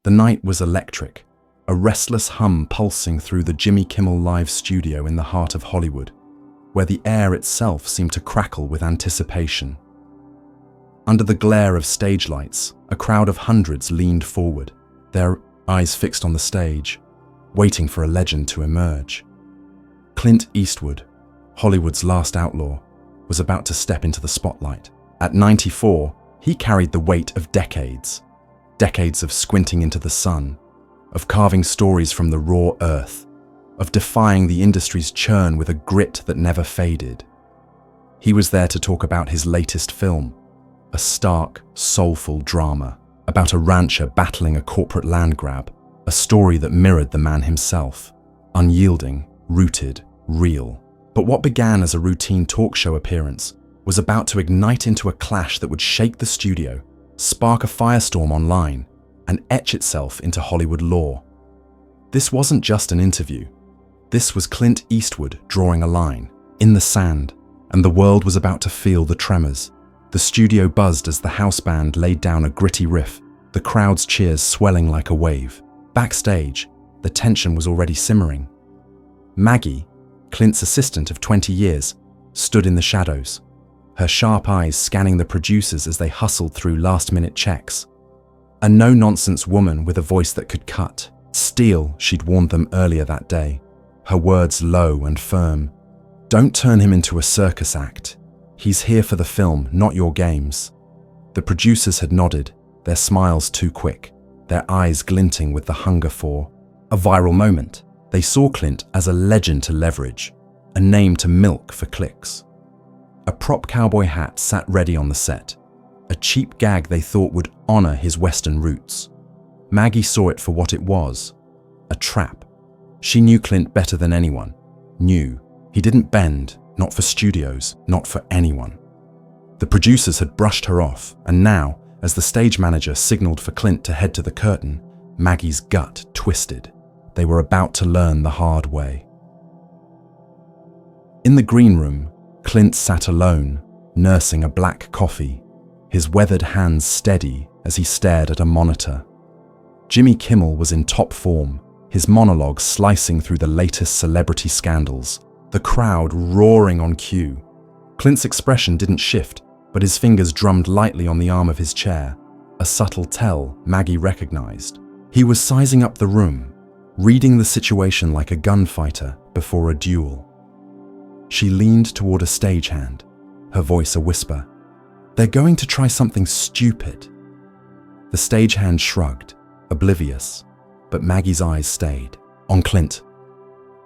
The night was electric, a restless hum pulsing through the Jimmy Kimmel Live studio in the heart of Hollywood, where the air itself seemed to crackle with anticipation. Under the glare of stage lights, a crowd of hundreds leaned forward, their eyes fixed on the stage, waiting for a legend to emerge. Clint Eastwood, Hollywood's last outlaw, was about to step into the spotlight. At 94, he carried the weight of decades of squinting into the sun, of carving stories from the raw earth, of defying the industry's churn with a grit that never faded. He was there to talk about his latest film, a stark, soulful drama about a rancher battling a corporate land grab, a story that mirrored the man himself, unyielding, rooted, real. But what began as a routine talk show appearance was about to ignite into a clash that would shake the studio, spark a firestorm online, and etch itself into Hollywood lore. This wasn't just an interview. This was Clint Eastwood drawing a line in the sand, and the world was about to feel the tremors. The studio buzzed as the house band laid down a gritty riff, the crowd's cheers swelling like a wave. Backstage, the tension was already simmering. Maggie, Clint's assistant of 20 years, stood in the shadows, her sharp eyes scanning the producers as they hustled through last-minute checks. A no-nonsense woman with a voice that could cut. Steel, she'd warned them earlier that day, her words low and firm. Don't turn him into a circus act. He's here for the film, not your games. The producers had nodded, their smiles too quick, their eyes glinting with the hunger for a viral moment. They saw Clint as a legend to leverage, a name to milk for clicks. A prop cowboy hat sat ready on the set, a cheap gag they thought would honor his Western roots. Maggie saw it for what it was, a trap. She knew Clint better than anyone, knew he didn't bend, not for studios, not for anyone. The producers had brushed her off, and now, as the stage manager signaled for Clint to head to the curtain, Maggie's gut twisted. They were about to learn the hard way. In the green room, Clint sat alone, nursing a black coffee, his weathered hands steady as he stared at a monitor. Jimmy Kimmel was in top form, his monologue slicing through the latest celebrity scandals, the crowd roaring on cue. Clint's expression didn't shift, but his fingers drummed lightly on the arm of his chair, a subtle tell Maggie recognized. He was sizing up the room, reading the situation like a gunfighter before a duel. She leaned toward a stagehand, her voice a whisper. They're going to try something stupid. The stagehand shrugged, oblivious, but Maggie's eyes stayed on Clint.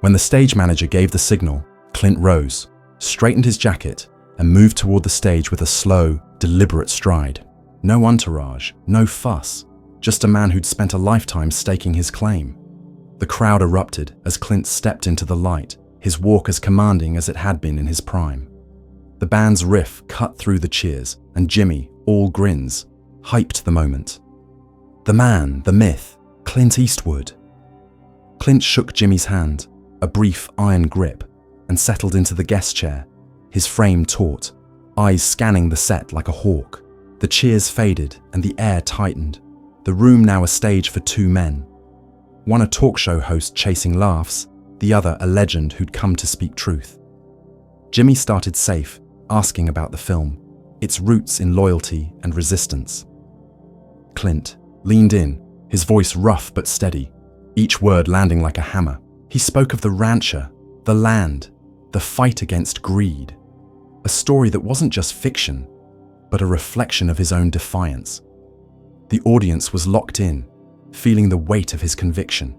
When the stage manager gave the signal, Clint rose, straightened his jacket, and moved toward the stage with a slow, deliberate stride. No entourage, no fuss, just a man who'd spent a lifetime staking his claim. The crowd erupted as Clint stepped into the light, his walk as commanding as it had been in his prime. The band's riff cut through the cheers, and Jimmy, all grins, hyped the moment. The man, the myth, Clint Eastwood. Clint shook Jimmy's hand, a brief iron grip, and settled into the guest chair, his frame taut, eyes scanning the set like a hawk. The cheers faded and the air tightened, the room now a stage for two men. One a talk show host chasing laughs, the other a legend who'd come to speak truth. Jimmy started safe, asking about the film, its roots in loyalty and resistance. Clint leaned in, his voice rough but steady, each word landing like a hammer. He spoke of the rancher, the land, the fight against greed. A story that wasn't just fiction, but a reflection of his own defiance. The audience was locked in, feeling the weight of his conviction.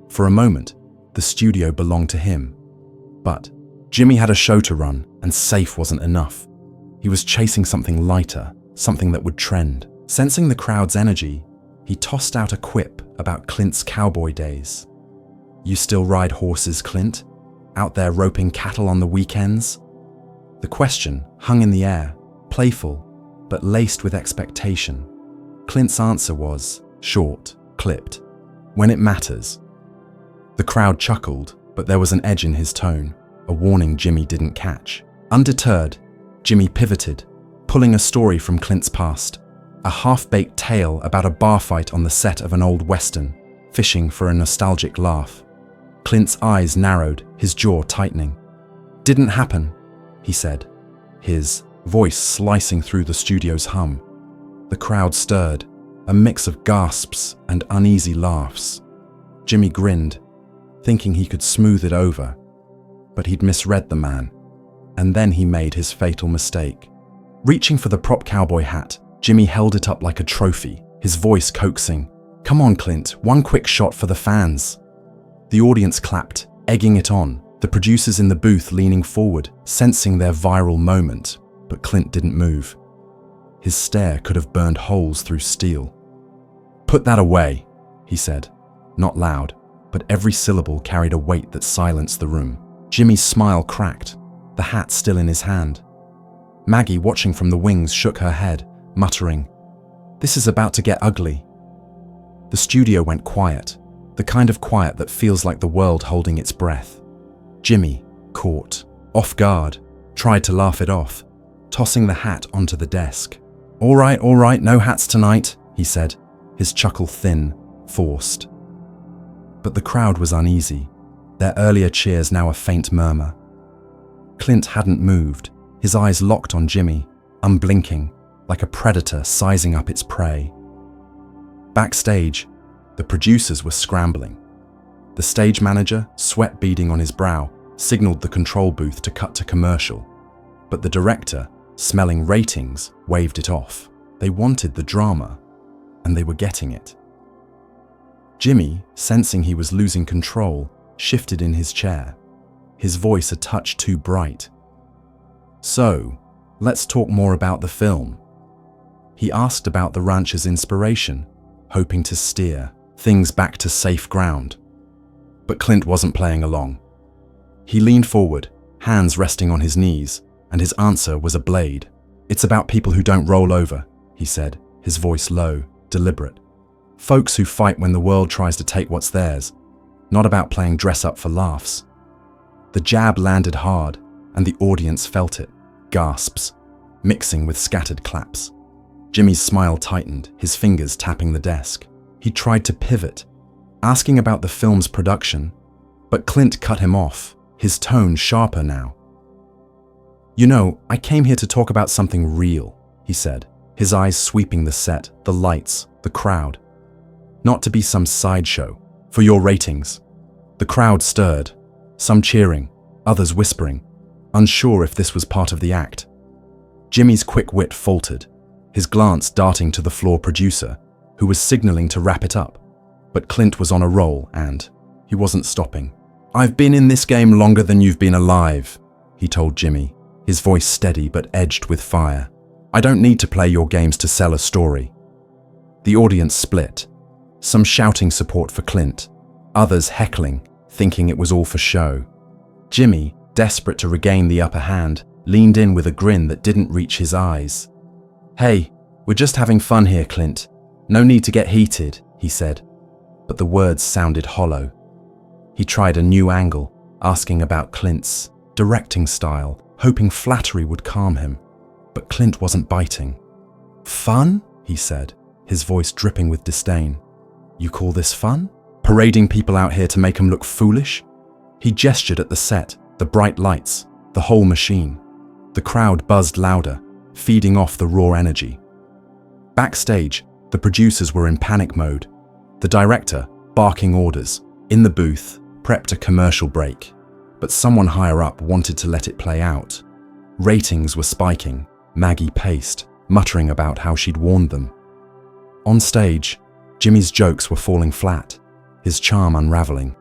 For a moment, the studio belonged to him. But Jimmy had a show to run, and safe wasn't enough. He was chasing something lighter, something that would trend. Sensing the crowd's energy, he tossed out a quip about Clint's cowboy days. You still ride horses, Clint? Out there roping cattle on the weekends? The question hung in the air, playful, but laced with expectation. Clint's answer was short, clipped. When it matters. The crowd chuckled, but there was an edge in his tone, a warning Jimmy didn't catch. Undeterred, Jimmy pivoted, pulling a story from Clint's past, a half-baked tale about a bar fight on the set of an old western, fishing for a nostalgic laugh. Clint's eyes narrowed, his jaw tightening. "Didn't happen," he said, his voice slicing through the studio's hum. The crowd stirred, a mix of gasps and uneasy laughs. Jimmy grinned, thinking he could smooth it over, but he'd misread the man, and then he made his fatal mistake. Reaching for the prop cowboy hat, Jimmy held it up like a trophy, his voice coaxing, "Come on, Clint, one quick shot for the fans." The audience clapped, egging it on, the producers in the booth leaning forward, sensing their viral moment, but Clint didn't move. His stare could have burned holes through steel. "Put that away," he said, not loud, but every syllable carried a weight that silenced the room. Jimmy's smile cracked, the hat still in his hand. Maggie, watching from the wings, shook her head, muttering, "This is about to get ugly." The studio went quiet, the kind of quiet that feels like the world holding its breath. Jimmy, caught, off guard, tried to laugh it off, tossing the hat onto the desk. All right, no hats tonight," he said, his chuckle thin, forced. But the crowd was uneasy, their earlier cheers now a faint murmur. Clint hadn't moved, his eyes locked on Jimmy, unblinking, like a predator sizing up its prey. Backstage, the producers were scrambling. The stage manager, sweat beading on his brow, signaled the control booth to cut to commercial, but the director, smelling ratings, waved it off. They wanted the drama, and they were getting it. Jimmy, sensing he was losing control, shifted in his chair, his voice a touch too bright. "So, let's talk more about the film." He asked about the rancher's inspiration, hoping to steer things back to safe ground. But Clint wasn't playing along. He leaned forward, hands resting on his knees, and his answer was a blade. "It's about people who don't roll over," he said, his voice low, deliberate. "Folks who fight when the world tries to take what's theirs, not about playing dress-up for laughs." The jab landed hard, and the audience felt it, gasps, mixing with scattered claps. Jimmy's smile tightened, his fingers tapping the desk. He tried to pivot, asking about the film's production, but Clint cut him off, his tone sharper now. "You know, I came here to talk about something real," he said, his eyes sweeping the set, the lights, the crowd. "Not to be some sideshow, for your ratings." The crowd stirred, some cheering, others whispering, unsure if this was part of the act. Jimmy's quick wit faltered, his glance darting to the floor producer, who was signaling to wrap it up. But Clint was on a roll and he wasn't stopping. "I've been in this game longer than you've been alive," he told Jimmy, his voice steady but edged with fire. "I don't need to play your games to sell a story." The audience split, some shouting support for Clint, others heckling, thinking it was all for show. Jimmy, desperate to regain the upper hand, leaned in with a grin that didn't reach his eyes. "Hey, we're just having fun here, Clint. No need to get heated," he said, but the words sounded hollow. He tried a new angle, asking about Clint's directing style, hoping flattery would calm him, but Clint wasn't biting. "Fun?" he said, his voice dripping with disdain. "You call this fun? Parading people out here to make them look foolish?" He gestured at the set, the bright lights, the whole machine. The crowd buzzed louder, feeding off the raw energy. Backstage, the producers were in panic mode. The director, barking orders, in the booth, prepped a commercial break. But someone higher up wanted to let it play out. Ratings were spiking, Maggie paced, muttering about how she'd warned them. On stage, Jimmy's jokes were falling flat, his charm unraveling.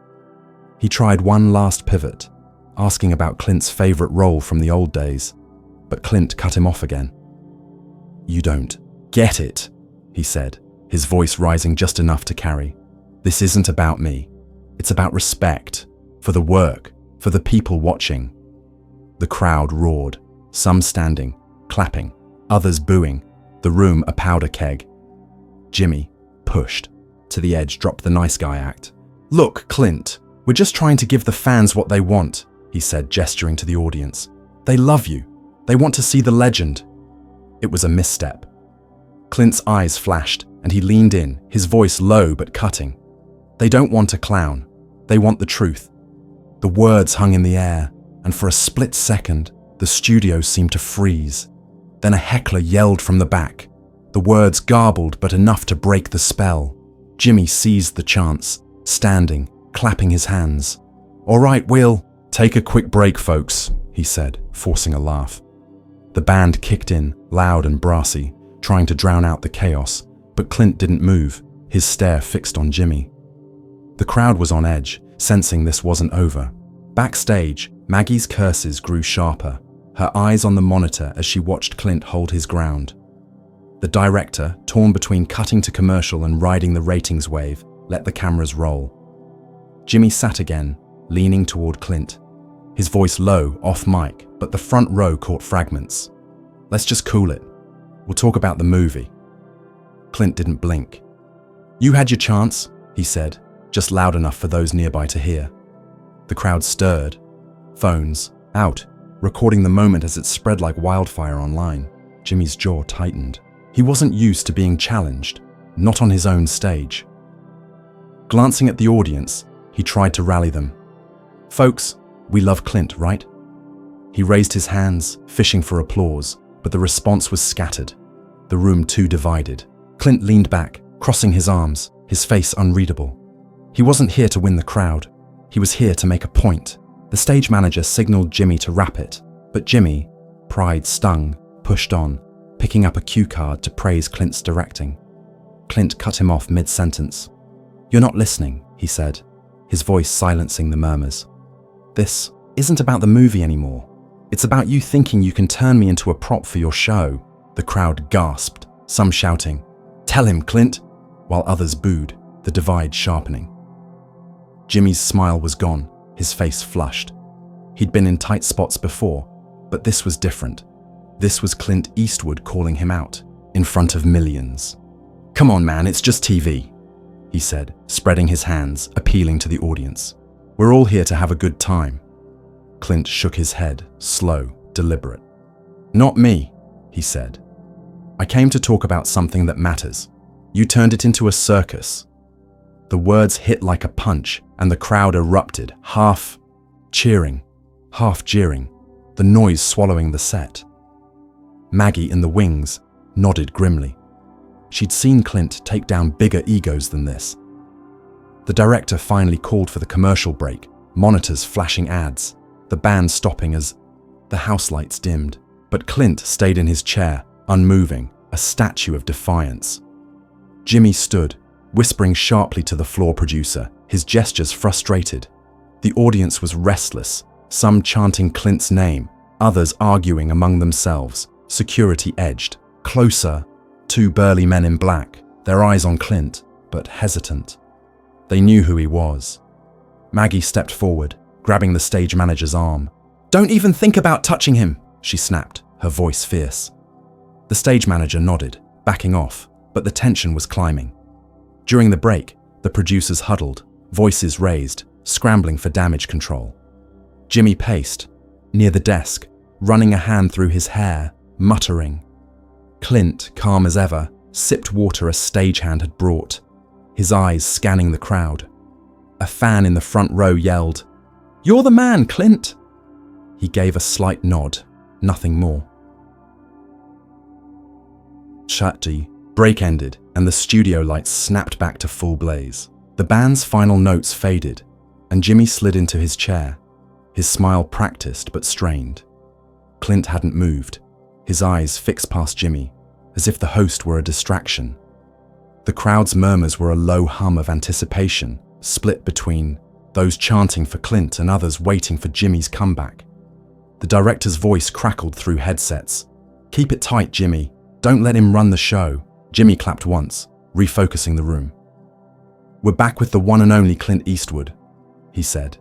He tried one last pivot, asking about Clint's favorite role from the old days, but Clint cut him off again. "You don't get it," he said, his voice rising just enough to carry. "This isn't about me. It's about respect, for the work, for the people watching." The crowd roared, some standing, clapping, others booing, the room a powder keg. Jimmy, pushed to the edge, dropped the nice guy act. "Look, Clint, we're just trying to give the fans what they want," he said, gesturing to the audience. "They love you. They want to see the legend." It was a misstep. Clint's eyes flashed, and he leaned in, his voice low but cutting. They don't want a clown. They want the truth. The words hung in the air, and for a split second, the studio seemed to freeze. Then a heckler yelled from the back, the words garbled but enough to break the spell. Jimmy seized the chance, standing, clapping his hands. "All right, we'll take a quick break, folks," he said, forcing a laugh. The band kicked in, loud and brassy, trying to drown out the chaos, but Clint didn't move, his stare fixed on Jimmy. The crowd was on edge, sensing this wasn't over. Backstage, Maggie's curses grew sharper, her eyes on the monitor as she watched Clint hold his ground. The director, torn between cutting to commercial and riding the ratings wave, let the cameras roll. Jimmy sat again, leaning toward Clint, his voice low, off mic, but the front row caught fragments. "Let's just cool it. We'll talk about the movie." Clint didn't blink. "You had your chance," he said, just loud enough for those nearby to hear. The crowd stirred, phones out, recording the moment as it spread like wildfire online. Jimmy's jaw tightened. He wasn't used to being challenged, not on his own stage. Glancing at the audience, he tried to rally them. "Folks, we love Clint, right?" He raised his hands, fishing for applause, but the response was scattered, the room too divided. Clint leaned back, crossing his arms, his face unreadable. He wasn't here to win the crowd. He was here to make a point. The stage manager signaled Jimmy to wrap it, but Jimmy, pride stung, pushed on, picking up a cue card to praise Clint's directing. Clint cut him off mid-sentence. "You're not listening," he said, his voice silencing the murmurs. "This isn't about the movie anymore. It's about you thinking you can turn me into a prop for your show." The crowd gasped, some shouting, "Tell him, Clint," while others booed, the divide sharpening. Jimmy's smile was gone, his face flushed. He'd been in tight spots before, but this was different. This was Clint Eastwood calling him out, in front of millions. "Come on, man, it's just TV," he said, spreading his hands, appealing to the audience. "We're all here to have a good time." Clint shook his head, slow, deliberate. "Not me," he said. "I came to talk about something that matters. You turned it into a circus." The words hit like a punch, and the crowd erupted, half cheering, half jeering, the noise swallowing the set. Maggie in the wings nodded grimly. She'd seen Clint take down bigger egos than this. The director finally called for the commercial break, monitors flashing ads, the band stopping as the house lights dimmed. But Clint stayed in his chair, unmoving, a statue of defiance. Jimmy stood, whispering sharply to the floor producer, his gestures frustrated. The audience was restless, some chanting Clint's name, others arguing among themselves. Security edged, closer, two burly men in black, their eyes on Clint, but hesitant. They knew who he was. Maggie stepped forward, grabbing the stage manager's arm. "Don't even think about touching him," she snapped, her voice fierce. The stage manager nodded, backing off, but the tension was climbing. During the break, the producers huddled, voices raised, scrambling for damage control. Jimmy paced, near the desk, running a hand through his hair, muttering. Clint, calm as ever, sipped water a stagehand had brought, his eyes scanning the crowd. A fan in the front row yelled, "You're the man, Clint!" He gave a slight nod, nothing more. Shutty, break ended, and the studio lights snapped back to full blaze. The band's final notes faded, and Jimmy slid into his chair, his smile practiced but strained. Clint hadn't moved, his eyes fixed past Jimmy, as if the host were a distraction. The crowd's murmurs were a low hum of anticipation, split between those chanting for Clint and others waiting for Jimmy's comeback. The director's voice crackled through headsets. "Keep it tight, Jimmy. Don't let him run the show." Jimmy clapped once, refocusing the room. "We're back with the one and only Clint Eastwood," he said,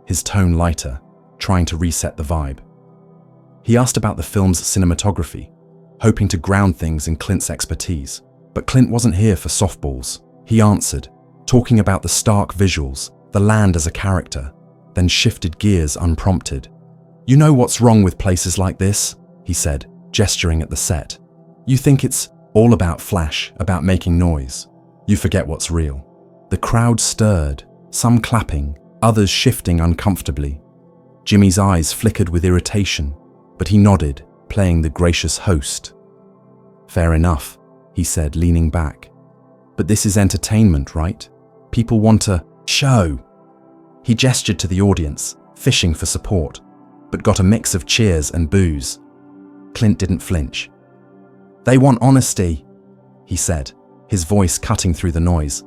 his tone lighter, trying to reset the vibe. He asked about the film's cinematography, hoping to ground things in Clint's expertise. But Clint wasn't here for softballs. He answered, talking about the stark visuals, the land as a character, then shifted gears unprompted. "You know what's wrong with places like this," he said, gesturing at the set. "You think it's All about flash, about making noise. You forget what's real. The crowd stirred, some clapping, others shifting uncomfortably. Jimmy's eyes flickered with irritation, but he nodded, playing the gracious host. Fair enough, he said, leaning back. But this is entertainment, right? People want a show. He gestured to the audience, fishing for support, but got a mix of cheers and boos. Clint didn't flinch. They want honesty, he said, his voice cutting through the noise.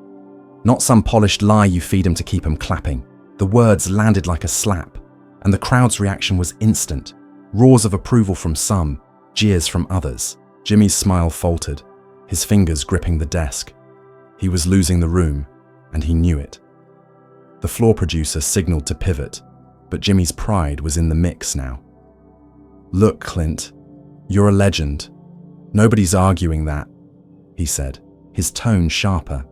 Not some polished lie you feed him to keep him clapping. The words landed like a slap, and the crowd's reaction was instant. Roars of approval from some, jeers from others. Jimmy's smile faltered, his fingers gripping the desk. He was losing the room, and he knew it. The floor producer signaled to pivot, but Jimmy's pride was in the mix now. Look, Clint, you're a legend. Nobody's arguing that, he said, his tone sharper.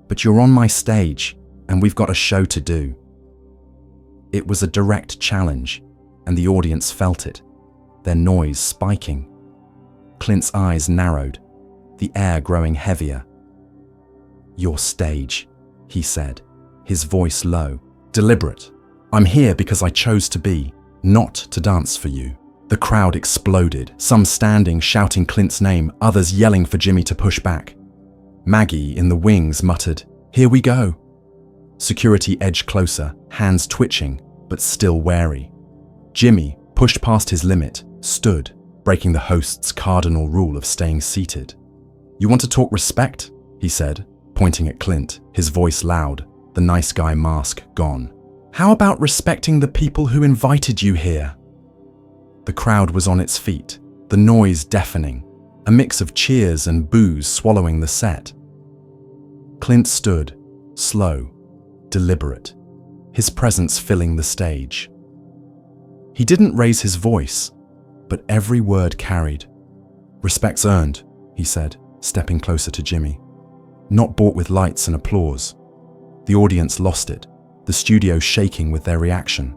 But you're on my stage, and we've got a show to do. It was a direct challenge, and the audience felt it, their noise spiking. Clint's eyes narrowed, the air growing heavier. Your stage, he said, his voice low, deliberate. I'm here because I chose to be, not to dance for you. The crowd exploded, some standing, shouting Clint's name, others yelling for Jimmy to push back. Maggie in the wings muttered, "Here we go." Security edged closer, hands twitching, but still wary. Jimmy, pushed past his limit, stood, breaking the host's cardinal rule of staying seated. "You want to talk respect?" he said, pointing at Clint, his voice loud, the nice guy mask gone. "How about respecting the people who invited you here?" The crowd was on its feet, the noise deafening, a mix of cheers and boos swallowing the set. Clint stood, slow, deliberate, his presence filling the stage. He didn't raise his voice, but every word carried. "Respect's earned," he said, stepping closer to Jimmy. "Not bought with lights and applause." The audience lost it, the studio shaking with their reaction.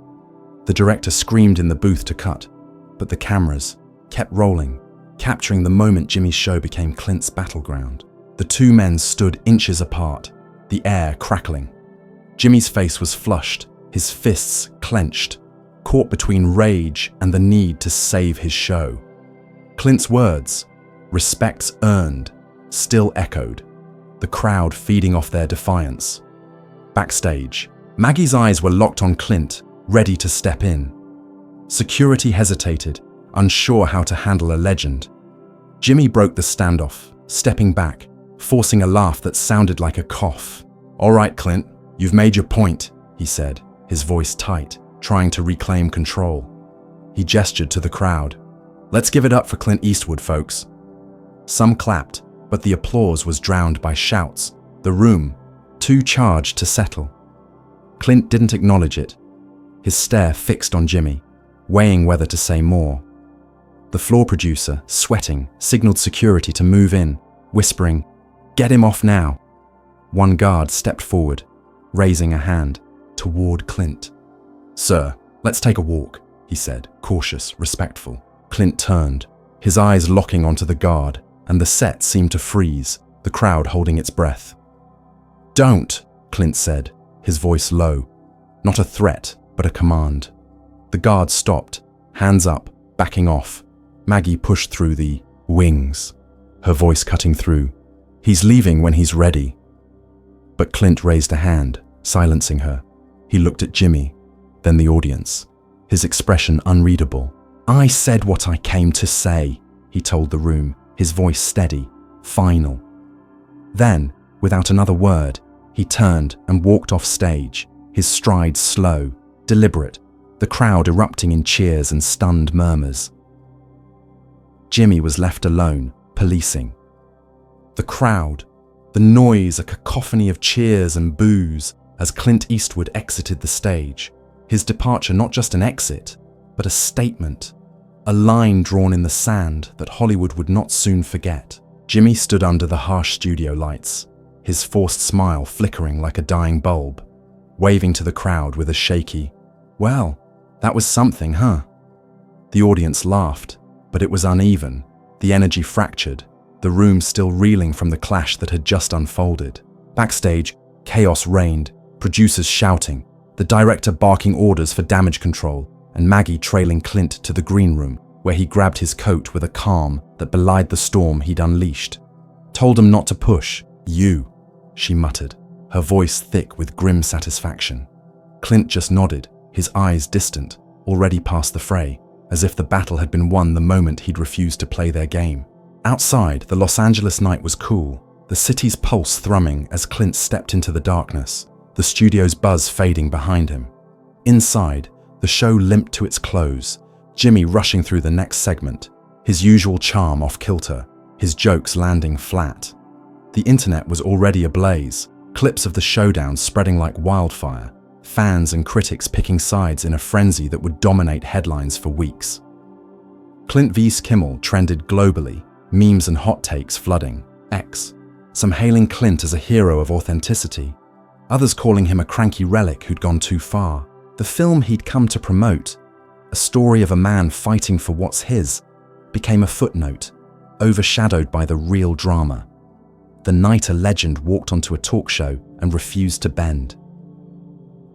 The director screamed in the booth to cut, but the cameras kept rolling, capturing the moment Jimmy's show became Clint's battleground. The two men stood inches apart, the air crackling. Jimmy's face was flushed, his fists clenched, caught between rage and the need to save his show. Clint's words, "Respect's earned," still echoed, the crowd feeding off their defiance. Backstage, Maggie's eyes were locked on Clint, ready to step in. Security hesitated, unsure how to handle a legend. Jimmy broke the standoff, stepping back, forcing a laugh that sounded like a cough. "All right, Clint, you've made your point," he said, his voice tight, trying to reclaim control. He gestured to the crowd. "Let's give it up for Clint Eastwood, folks." Some clapped, but the applause was drowned by shouts, the room too charged to settle. Clint didn't acknowledge it, his stare fixed on Jimmy, weighing whether to say more. The floor producer, sweating, signaled security to move in, whispering, "Get him off now." One guard stepped forward, raising a hand toward Clint. "Sir, let's take a walk," he said, cautious, respectful. Clint turned, his eyes locking onto the guard, and the set seemed to freeze, the crowd holding its breath. "Don't," Clint said, his voice low. Not a threat, but a command. The guard stopped, hands up, backing off. Maggie pushed through the wings, her voice cutting through. "He's leaving when he's ready." But Clint raised a hand, silencing her. He looked at Jimmy, then the audience, his expression unreadable. "I said what I came to say," he told the room, his voice steady, final. Then, without another word, he turned and walked off stage, his stride slow, deliberate, the crowd erupting in cheers and stunned murmurs. Jimmy was left alone, policing. The crowd, the noise a cacophony of cheers and boos as Clint Eastwood exited the stage, his departure not just an exit, but a statement, a line drawn in the sand that Hollywood would not soon forget. Jimmy stood under the harsh studio lights, his forced smile flickering like a dying bulb, waving to the crowd with a shaky, "Well, that was something, huh?" The audience laughed, but it was uneven, the energy fractured. the room still reeling from the clash that had just unfolded. Backstage, chaos reigned, producers shouting, the director barking orders for damage control, and Maggie trailing Clint to the green room, where he grabbed his coat with a calm that belied the storm he'd unleashed. "Told him not to push. You," she muttered, her voice thick with grim satisfaction. Clint just nodded, his eyes distant, already past the fray, as if the battle had been won the moment he'd refused to play their game. Outside, the Los Angeles night was cool, the city's pulse thrumming as Clint stepped into the darkness, the studio's buzz fading behind him. Inside, the show limped to its close, Jimmy rushing through the next segment, his usual charm off kilter, his jokes landing flat. The internet was already ablaze, clips of the showdown spreading like wildfire, fans and critics picking sides in a frenzy that would dominate headlines for weeks. Clint vs. Kimmel trended globally, memes and hot takes flooding. Some hailing Clint as a hero of authenticity, others calling him a cranky relic who'd gone too far. The film he'd come to promote, a story of a man fighting for what's his, became a footnote, overshadowed by the real drama. The night a legend walked onto a talk show and refused to bend.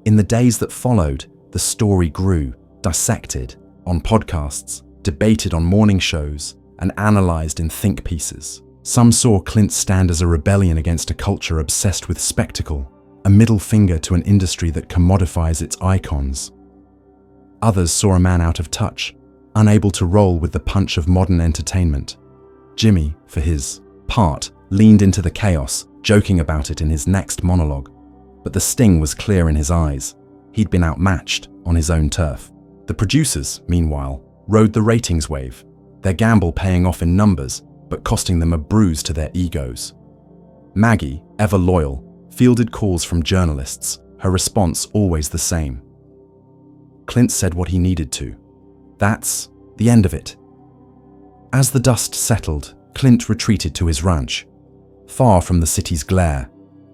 In the days that followed, the story grew, dissected, on podcasts, debated on morning shows, and analysed in think pieces. Some saw Clint stand as a rebellion against a culture obsessed with spectacle, a middle finger to an industry that commodifies its icons. Others saw a man out of touch, unable to roll with the punch of modern entertainment. Jimmy, for his part, leaned into the chaos, joking about it in his next monologue. But the sting was clear in his eyes. He'd been outmatched on his own turf. The producers, meanwhile, rode the ratings wave, their gamble paying off in numbers, but costing them a bruise to their egos. Maggie, ever loyal, fielded calls from journalists, her response always the same. Clint said what he needed to. That's the end of it. As the dust settled, Clint retreated to his ranch, far from the city's glare,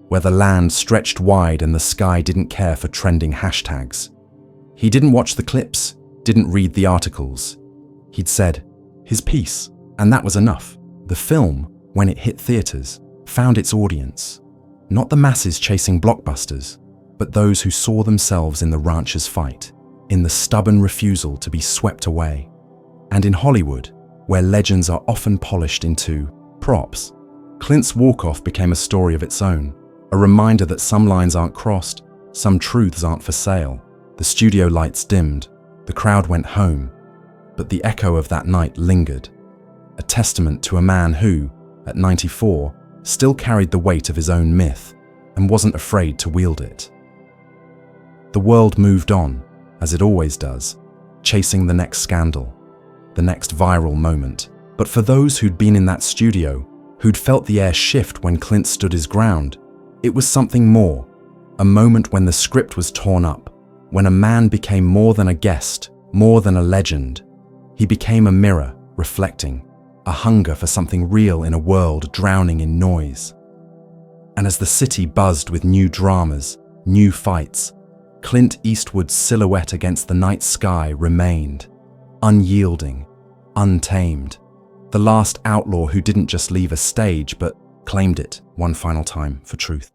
where the land stretched wide and the sky didn't care for trending hashtags. He didn't watch the clips, didn't read the articles. He'd said his piece, and that was enough. The film, when it hit theaters, found its audience. Not the masses chasing blockbusters, but those who saw themselves in the rancher's fight, in the stubborn refusal to be swept away. And in Hollywood, where legends are often polished into props, Clint's walk-off became a story of its own, a reminder that some lines aren't crossed, some truths aren't for sale. The studio lights dimmed, the crowd went home, but the echo of that night lingered, a testament to a man who, at 94, still carried the weight of his own myth and wasn't afraid to wield it. The world moved on, as it always does, chasing the next scandal, the next viral moment. But for those who'd been in that studio, who'd felt the air shift when Clint stood his ground, it was something more, a moment when the script was torn up, when a man became more than a guest, more than a legend. He became a mirror, reflecting, a hunger for something real in a world drowning in noise. And as the city buzzed with new dramas, new fights, Clint Eastwood's silhouette against the night sky remained, unyielding, untamed, the last outlaw who didn't just leave a stage but claimed it one final time for truth.